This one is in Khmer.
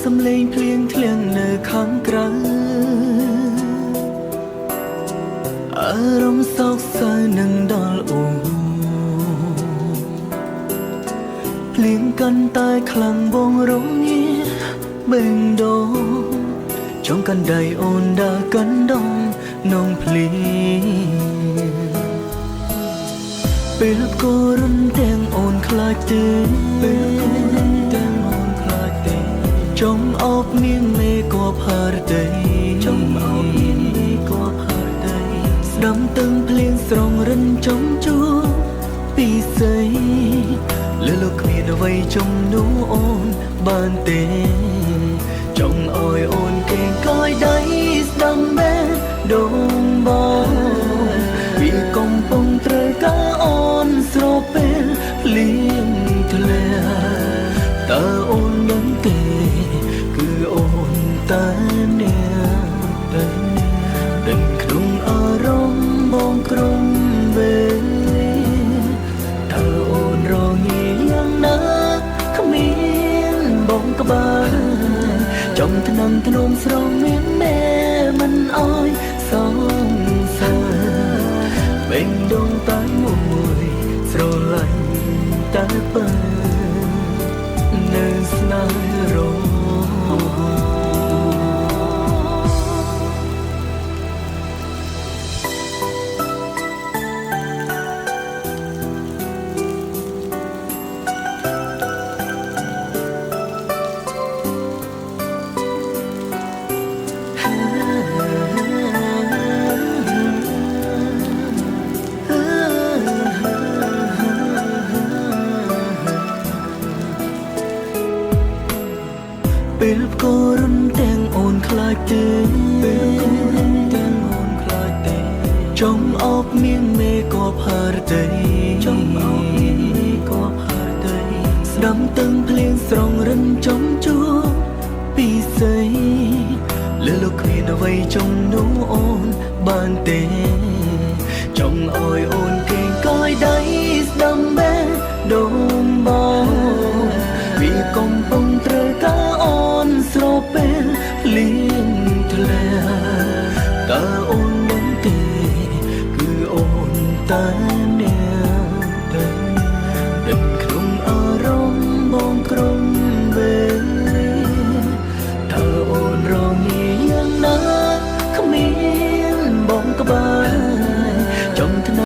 សំឡេងភ្លៀងធ្លាក់នៅខាងក្រៅអារម្មណ៍សោកសៅនឹងដល់អូភ្លៀងកាន់តែខ្លាំងបងរងាបេងដូងចង់កាន់ដៃអូនដើរកាន់ដងនងភ្លៀងពេលក៏រំទាំងអូនខ្លាចទេពេលក៏រំទាំងអូនខ្លាចទេចង់អោបនាងមេក៏ផើរទេចង់អោបនាងមេក៏ផើរទេស្ដាំទឹងភ្លៀងស្រងរិនចំជួពីស័យលើលោកគ្មានអ្វីចំនួនអូនបានទេចង់អោយអូនគេកាយដៃស្ដាំបែដងបងពីកំពុងត្រូវការអូនស្រពេលភ្លៀងធ្លាក់តើអូនដឹងទេគឺអូនតែអ្នកតែដឹងក្នុងអារម្មណ៍បងក្រុមពេលតើអូនរងាយ៉ាងណាគ្មានបងក្បាលចំថ្នាំធ្នមស្រងមានមេមិនអោយសងសាបេងដងតែមួយស្រឡាញ់តែបើនៅស្នេហ៍រងពេលក៏រំទាំងអូនខ្លាចទេពេលក៏រំទាំងអូនខ្លាចទេចង់អោបនាងមេក៏ផើរទេចង់អោបនាងមេក៏ផើរទេស្ដាំទឹងភ្លៀងស្រងរិនចំជួពីស័យលើលោកគ្មានអ្វីចំនួនអូនបានទេចង់អោយអូនគេកាយដៃស្ដាំបែដងបងពីកំពុងត្រូវការអូនស្រពេលភ្លៀងធ្លាក់តើអូនដឹងទេគឺអូនតែ